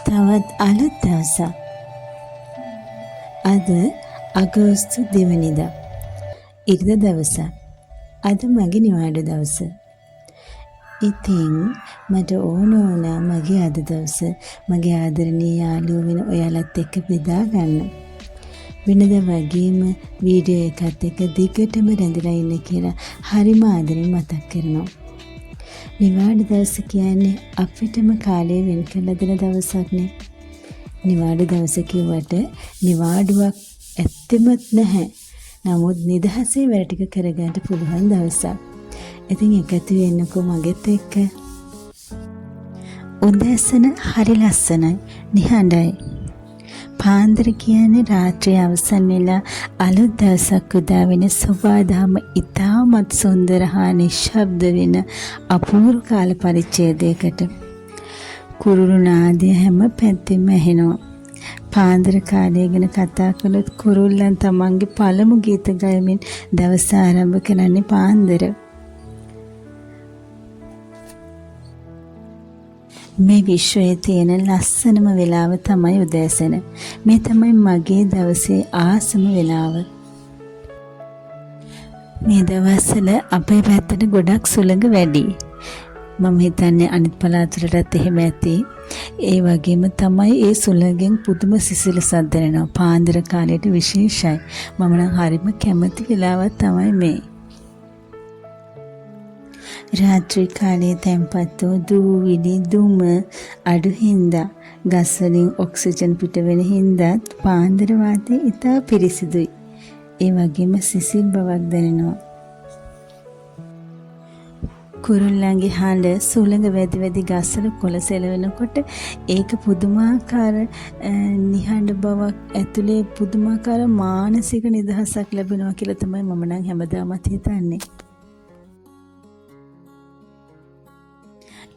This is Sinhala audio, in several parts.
තවත් අලුත් දවසක්. අද අගෝස්තු 2 වෙනිදා. ඉරිදා දවසක්. අද මගේ නිවාඩු දවස. ඉතින් මට ඕන මගේ අද දවස මගේ ආදරණීය යාළුවෝ වෙන ඔයාලත් එක්ක බෙදා ගන්න. වෙනදා වගේම වීඩියෝ එකත් එක්ක දිගටම රැඳිලා ඉන්න කියලා හරිම ආදරෙන් මතක් කරනවා. නිවාඩු දවස කියන්නේ අපිටම කාලය වෙන් කරලා දෙන දවසක්නේ. නිවාඩු දවස කිව්වට නිවාඩුවක් ඇත්තෙමත් නැහැ. නමුත් නිදහසේ වැඩ ටික කරගන්න පුළුවන් දවසක්. ඉතින් එකතු වෙන්නකෝ මගෙත් එක්ක. උදෑසන හරි ලස්සනයි, නිහඬයි. පාන්දර කියන්නේ රාත්‍රිය අවසන් වෙලා අලුත් දවසක් උදා වෙන සෝබාදහම ඉතාමත් සුන්දර හා නිශ්ශබ්ද වෙන අපූර්ව කාල පරිච්ඡේදයකට. කුරුළු නාදය හැම පැත්තෙම ඇහෙනවා. පාන්දර කාලය ගැන කතා කළොත් කුරුල්ලන් තමන්ගේ පළමු ගීත ගයමින් දවස ආරම්භ කරන්නේ පාන්දර. මේ විශ්වයේ තියෙන ලස්සනම වෙලාව තමයි උදෑසන. මේ තමයි මගේ දවසේ ආසම වෙලාව. මේ දවස්වල අපේ පැත්තට ගොඩක් සුළඟ වැඩි. මම හිතන්නේ අනිත් පළාතවලටත් එහෙම ඇති. ඒ වගේම තමයි ඒ සුළඟෙන් පුදුම සිසිලසක් දැනෙනවා. පාන්දර කාලයට විශේෂයි. මම නම් හරිම කැමති වෙලාවක් තමයි මේ. රාත්‍රී කාලයේ තැන්පත් වූ දූවිලි දුම අඩු හින්දා ගස් වලින් ඔක්සිජන් පිට වෙන හින්දා පාන්දර වාතය ඉතා පිරිසිදුයි. ඒ වගේම සිසිල් බවක් දැනෙනවා. කුරුල්ලන්ගේ හඬ සුළඟ වැදි වැදි ගස්වල කොළ සෙලවෙනකොට ඒක පුදුමාකාර නිහඬ බවක් ඇතුලේ පුදුමාකාර මානසික නිදහසක් ලැබෙනවා කියලා තමයි මම නම් හැමදාමත් හිතන්නේ.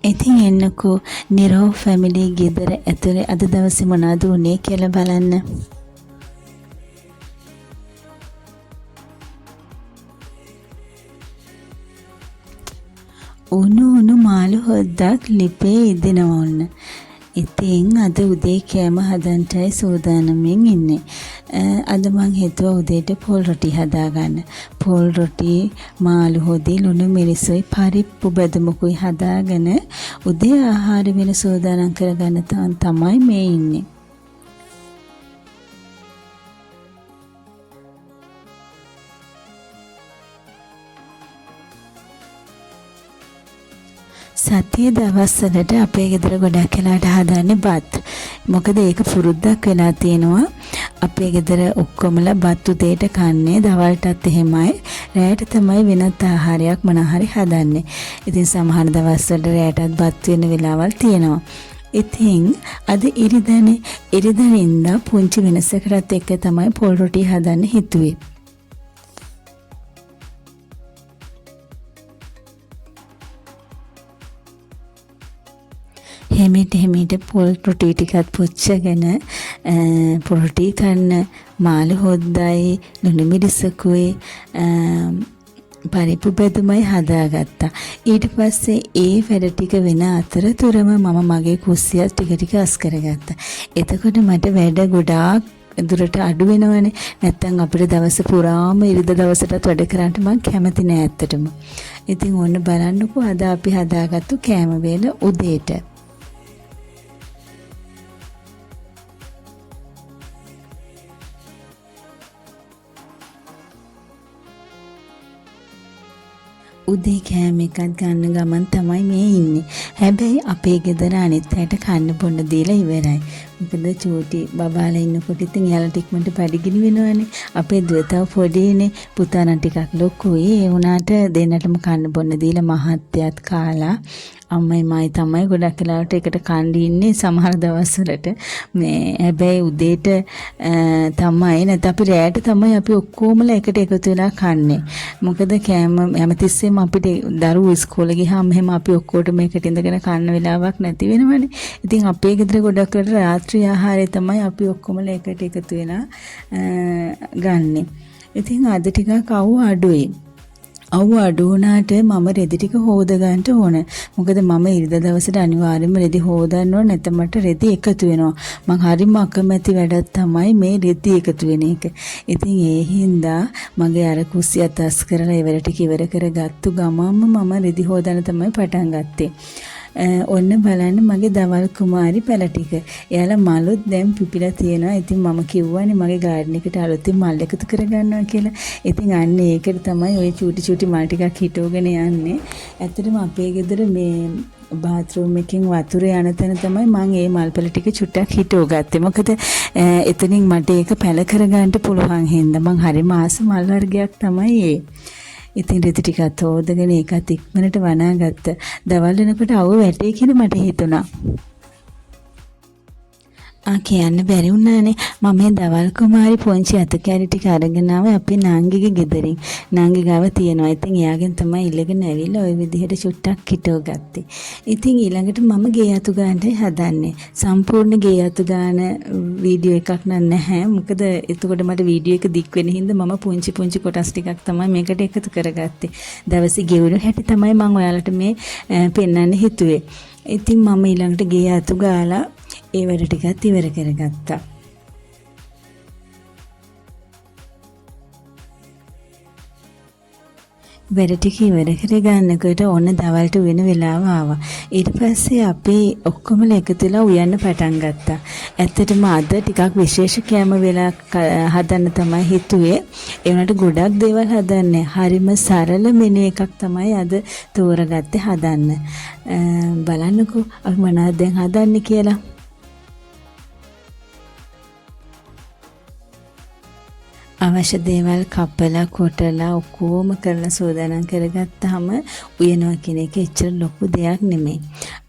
ඉතින් එන්නකෝ නිරෝ ෆැමිලි ගෙදර ඇතුලේ අද දවසේ මොනවද උනේ කියලා බලන්න. උණු මාළු හොද්දක් ලිපේ ඉදෙනවා ඔන්න. ඉතින් අද උදේ කෑම හදන්නයි සූදානම්ෙන් ඉන්නේ. අද මං හිතුවා උදේට පොල් රොටි හදාගන්න. පොල් රොටි, මාළු හොදි, ලුණු මිරිසුයි, පරිප්පු බැදමුකුයි හදාගෙන උදේ ආහාර වෙන සූදානම් කරගන්න තමයි මේ ඉන්නේ. සතිය දවස්වලට අපේ ගෙදර ගොඩක් වෙලාට හදන්නේ බත්. මොකද ඒක පුරුද්දක් වෙලා තියෙනවා. අපේ ගෙදර ඔක්කොමලා බත් උදේට කන්නේ, දවල්ටත් එහෙමයි. රැයට තමයි වෙනත් ආහාරයක් මොනහරි හදන්නේ. ඉතින් සමහර දවස්වල රැයටත් බත් වෙන වෙලාවල් තියෙනවා. ඉතින් අද ඉරිදා පුංචි වෙනසකටත් එක්ක තමයි පොල් රොටි හදන්න හිතුවේ. හෙමිට පොල් රොටි ටිකත් පුච්චගෙන පොල් රොටි කන්න මාළු හොද්දයි ලුණු මිරිසකුයි පරිප්පු බෙදුමයි හදාගත්තා. ඊට පස්සේ ඒ වැඩ ටික වෙන අතරතුරම මම මගේ කුස්සියත් ටික අස් කරගත්තා. එතකොට මට වැඩ ගොඩාක් දුරට අඩු වෙනවනේ. නැත්තම් අපිට දවස පුරාම ඉරිදා දවසටත් වැඩ කරන්න මම කැමති නෑ ඇත්තටම. ඉතින් ඔන්න බලන්නකෝ අද අපි හදාගත්තු කෑම වේල උදේට. උදේ කෑම එකක් ගන්න ගමන් තමයි මේ ඉන්නේ. හැබැයි අපේ ගෙදර අනිත් අයට කන්න බොන්න දීලා ඉවරයි. මොකද චූටි බබාලා ඉන්නකොට ඉතින් එයාලට ඉක්මනට පැඩිගිනි වෙනවනේ. අපේ දුව තව පොඩිනේ. පුතා නම් ටිකක් ලොකුයි. ඒ වුණාට දෙන්නටම කන්න බොන්න දීලා මහත්යත් කාලා අම්මයි මයි තමයි ගොඩක් වෙලාවට එකට කණ්ඩි ඉන්නේ සමහර දවස්වලට. මේ හැබැයි උදේට තමයි නැත්නම් අපි රැයට තමයි අපි ඔක්කොමලා එකට එකතු වෙලා කන්නේ. මොකද කෑම හැමතිස්සෙම අපිට දරුවෝ ඉස්කෝලේ ගියාම එහෙම අපි ඔක්කොටම එකට ඉඳගෙන කන්න වෙලාවක් නැති වෙනවනේ. ඉතින් අපේ ගෙදර ගොඩක් වෙලාවට රාත්‍රී ආහාරය තමයි අපි ඔක්කොමලා එකට එකතු වෙලා ගන්නෙ. ඉතින් අද ටිකක් අවු අඩුයි. අවු අඩු වුණාට මම රෙදි ටික හොද ගන්නට ඕන. මොකද මම ඉරිදා දවසට අනිවාර්යයෙන්ම රෙදි හොදන්න ඕන නැත්නම් මට රෙදි එකතු වෙනවා. මං හරිම අකමැති වැඩක් තමයි මේ රෙදි එකතු වෙන එක. ඉතින් ඒ හින්දා මගේ අර කුස්සියත් අස් කරලා ඉවර ටික ඉවර කරගත්තු ගමන්ම මම රෙදි හොදන්න තමයි පටන් ගත්තේ. ඔන්න බලන්න මගේ දවල් කුමාරි පැල ටික. එයාලා මලුත් දැන් පිපිලා තියෙනවා. ඉතින් මම කිව්වනේ මගේ ගාඩන් එකට අලුතින් මල් එකතු කරගන්නවා කියලා. ඉතින් අන්න ඒකට තමයි ওই චූටි චූටි මල් ටිකක් හිටවගෙන යන්නේ. ඇත්තටම අපේ ගෙදර මේ බාත්රූම් එකෙන් වතුර යන තැන තමයි මම මේ මල් පැල ටික චුට්ටක් හිටව ගත්තේ. මොකද එතනින් මට ඒක පැල කරගන්න පුළුවන් හින්දා මං හරිම ආස මල් වර්ගයක් තමයි ඒ. ඉතින් රෙදි ටිකත් හොදගෙන ඒකත් ඉක්මනට වනාගත්ත. දවල් වෙනකොට අවු වැටේ කියලා මට හිතුණා. කියන්න බැරි වුණානේ. මම මේ දවල් කුමාරි පොන්චි අත කැරි ටික අරගෙන ආවේ අපේ නාංගිගේ ගෙදරින්. නාංගි ගාව තියෙනවා. ඉතින් එයාගෙන් තමයි ඉල්ලගෙන ඇවිල්ලා ওই විදිහට චුට්ටක් හිටව ගත්තේ. ඉතින් ඊළඟට මම ගේ අතු ගන්නයි හදන්නේ. සම්පූර්ණ ගේ අතු ගන්න වීඩියෝ එකක් නැහැ. මොකද එතකොට මට වීඩියෝ එක දික් වෙන හින්දා මම පුංචි පුංචි කොටස් ටිකක් තමයි මේකට එකතු කරගත්තේ. දවසේ ගෙවුණු හැටි තමයි මම ඔයාලට මේ පෙන්වන්න හිතුවේ. ඉතින් මම ඊළඟට ගේ අතු ගාලා ඒ වැඩ ටිකත් ඉවර කරගත්තා. වැඩ ටික ඉවර කරගන්නකොට ඔන්න දවල්ට වෙන වෙලාව ආවා. ඊට පස්සේ අපි ඔක්කොමලා එකතු වෙලා උයන්න පටන් ගත්තා. ඇත්තටම අද ටිකක් විශේෂ කෑම වෙලා හදන්න තමයි හිතුවේ. ඒ වුණාට ගොඩක් දේවල් හදන්නේ. හරිම සරල මෙනු එකක් තමයි අද තෝරගත්තේ හදන්න. බලන්නකෝ අපි මොනවද දැන් හදන්නේ කියලා. අවශ්‍ය දේවල් කපලා කොටලා ඔක්කොම කරලා සෝදානම් කරගත්තාම උයනවා කියන එක එච්චර ලොකු දෙයක් නෙමෙයි.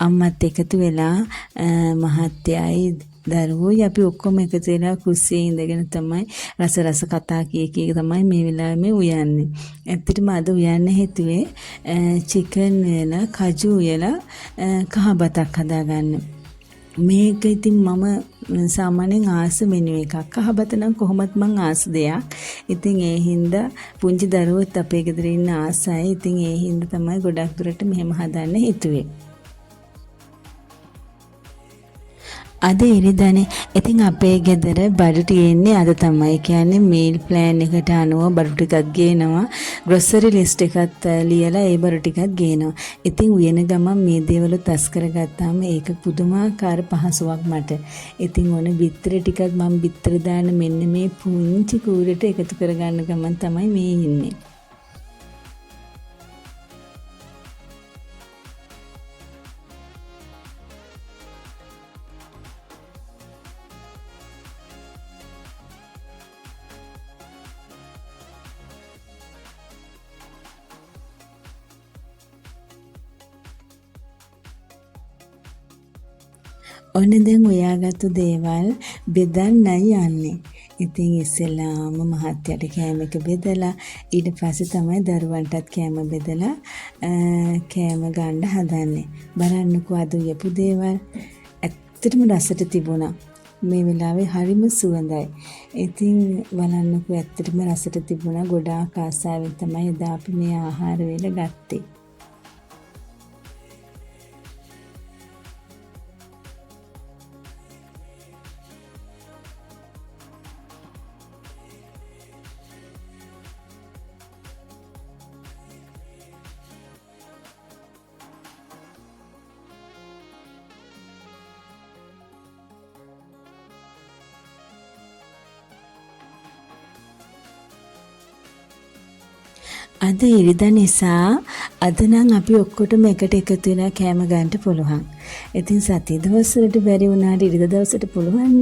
අම්මත් එකතු වෙලා මහත්තයයි දරුවෝයි අපි ඔක්කොම එකතු වෙලා කුස්සියේ ඉඳගෙන තමයි රස කතා කිය තමයි මේ වෙලාවේ මේ උයන්නේ. ඇත්තටම අද උයන්න හිතුවේ චිකන් වෙලා කජු වෙලා කහ බතක් හදාගන්න. මේක ඉතින් මම සාමාන්‍යයෙන් ආස මෙනු එකක්. කහබත නම් කොහොමත් මං ආස දෙයක්. ඉතින් ඒ හින්දා පුංචි දරුවොත් අපේ ගෙදර ඉන්න ආසයි. ඉතින් ඒ හින්දා තමයි ගොඩක් දුරට මෙහෙම හදන්න හිතුවේ. අද ඉරිදානේ. ඉතින් අපේ ගෙදර බඩු තියෙන්නේ අද තමයි. කියන්නේ මීල් ප්ලෑන් එකට අනුව බඩු ටිකක් ගේනවා. ග්‍රොසරි ලිස්ට් එකත් ලියලා ඒ බඩු ටිකක් ගේනවා. ඉතින් උයන ගමන් මේ දේවලුත් අස් කරගත්තාම ඒක පුදුමාකාර පහසුවක් මට. ඉතින් ඕනේ බිත්තර ටිකක් මම බිත්තර දාන්න මෙන්න මේ පුංචි කූරේට එකතු කරගන්න ගමන් තමයි මේ ඉන්නේ. ඔන්න දැන් ඔයාගත්තු දේවල් බෙදන්නයි යන්නේ. ඉතින් ඉස්සෙල්ලාම මහත්තයාට කෑම එක බෙදලා ඊට පස්සේ තමයි දරුවන්ටත් කෑම බෙදලා කෑම ගන්න හදන්නේ. බලන්නකෝ අද උයපු දේවල් ඇත්තටම රසට තිබුණා. මේ වෙලාවේ හරිම සුවඳයි. ඉතින් බලන්නකෝ ඇත්තටම රසට තිබුණා. ගොඩාක් ආසාවෙන් තමයි එදා අපි මේ ආහාර වේල ගත්තේ. අද ඉරිදා නිසා අද නම් අපි ඔක්කොටම එකට එකතු වෙලා කෑම ගන්න පුළුවන්. ඉතින් සතිය දවස්වලට බැරි වුණාට ඉරිදා දවසට පුළුවන්.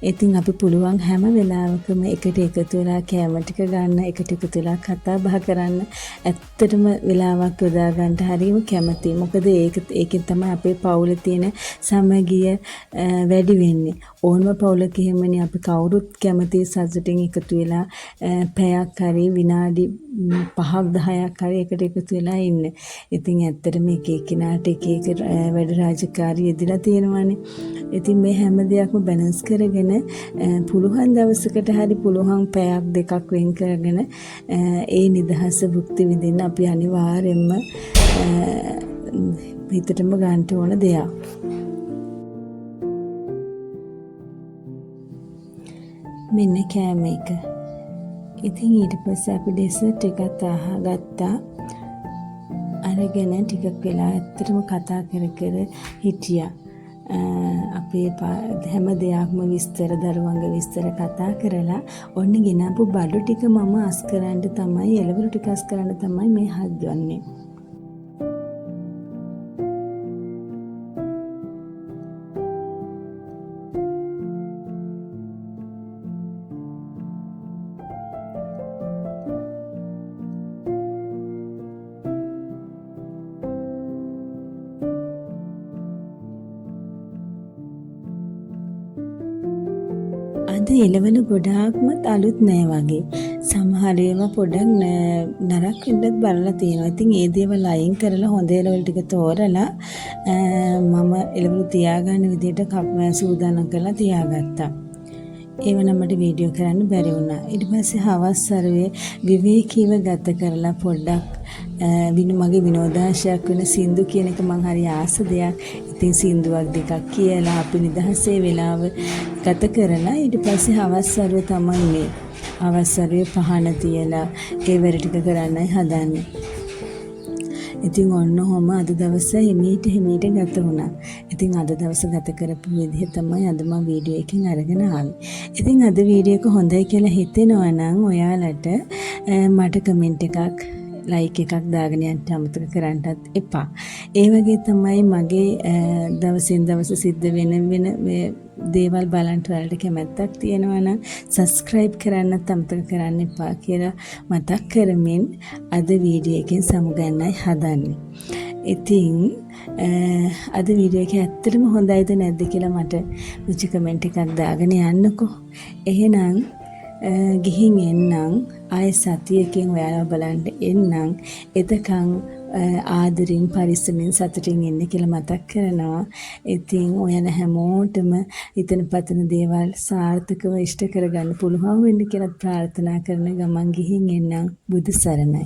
ඉතින් අපි පුළුවන් හැම වෙලාවකම එකට එකතු වෙලා කෑම ටික ගන්න, එකට එකතු වෙලා කතා බහ කරන්න. ඇත්තටම වෙලාවක් යොදා ගන්න හරියම කැමතියි. මොකද ඒකෙන් තමයි අපේ පවුලේ තියෙන සමගිය වැඩි වෙන්නේ. ඕනම පවුලක එහෙමනේ අපි කවුරුත් කැමතියි සතුටින් එකතු වෙලා පැයක් හරි විනාඩි 5ක් 10ක් හරි එකට එකතු වෙලා ඉන්න. ඉන්න. ඉතින් ඇත්තටම එක එක්කිනාට එක වැඩ රාජකාරී යෙදලා තියෙනවානේ. ඉතින් මේ හැම දෙයක්ම බැලන්ස් කරගෙන පුළුවන් දවසකට හරි පුළුවන් පැයක් දෙකක් වෙන් කරගෙන ඒ නිදහස භුක්ති විඳින්න අපි අනිවාර්යයෙන්ම හිතටම ගන්න ඕන දෙයක්. මෙන්න කෑම එක. ඉතින් ඊට පස්සේ අපි ඩෙසර්ට් එකත් අහගත්තා. අරගෙන ටිකක් වෙලා ඇත්තටම කතා කර හිටියා. අපේ හැම දෙයක්ම විස්තර දරුවන්ගේ විස්තර කතා කරලා ඔන්න ගෙනාපු බඩු ටික මම අස් කරන්න තමයි එළවලු ටික අස් කරන්න තමයි මේ හදන්නේ. අද එළවලු ගොඩාක්ම අලුත් නෑ වගේ. සමහර ඒවා පොඩක් නරක් වෙන්නත් බලලා තියෙනවා. ඉතින් ඒ දේවල් අයින් කරලා හොඳ එළවලු ටික තෝරලා මම එළවලු තියාගන්න විදිහට සූදානම් කරලා තියාගත්තා. ඒව නම් මට වීඩියෝ කරන්න බැරි වුණා. ඊට පස්සේ හවස් සරුවේ විවේකීව ගත කරලා පොඩ්ඩක් මගේ විනෝදාංශයක් වෙන සින්දු කියන එක මං හරි ආස දෙයක්. ඉතින් සින්දුවක් දෙකක් කියලා අපි නිදහසේ වෙලාව ගත කරලා ඊට පස්සේ හවස් සරුව තමයි මේ හවස් සරුවේ පහන තියලා ඒ වැඩ ටික කරන්නයි හදන්නේ. ඉතින් ඔන්න ඔහම අද දවස හිමීට ගත වුණා. ඉතින් අද දවස ගත කරපු විදිහ තමයි අද මම වීඩියෝ එකකින් අරගෙන ආවේ. ඉතින් අද වීඩියෝ එක හොඳයි කියලා හිතෙනවා නම් ඔයාලට මට කමෙන්ට් එකක් ලයික් එකක් දාගෙන යන්න අමතක කරන්නත් එපා. ඒ වගේ තමයි මගේ දවසින් දවස සිද්ධ වෙන දේවල් බලන්න ඔයාලට කැමැත්තක් තියෙනවා නම් subscribe කරන්නත් අමතක කරන්න එපා කියලා මතක් කරමින් අද වීඩියෝ එකෙන් සමුගන්නයි හදන්නේ. ඉතින් අද වීඩියෝ එක ඇත්තටම හොඳයිද නැද්ද කියලා මට පුංචි කමෙන්ට් එකක් දාගෙන යන්නකෝ. එහෙනම් ගිහින් එන්නම් ආයෙ සතියකින් ඔයාලා බලන්න එන්නම්. එතකන් ආදරින් පරිස්සමින් සතුටින් ඉන්න කියලා මතක් කරනවා. ඉතින් ඔයාලා හැමෝටම හිතන පතන දේවල් සාර්ථකව ඉෂ්ට කරගන්න පුළුවන් වෙන්න කියලා ප්‍රාර්ථනා කරන ගමන් ගිහින් එන්නම්. බුදු සරණයි.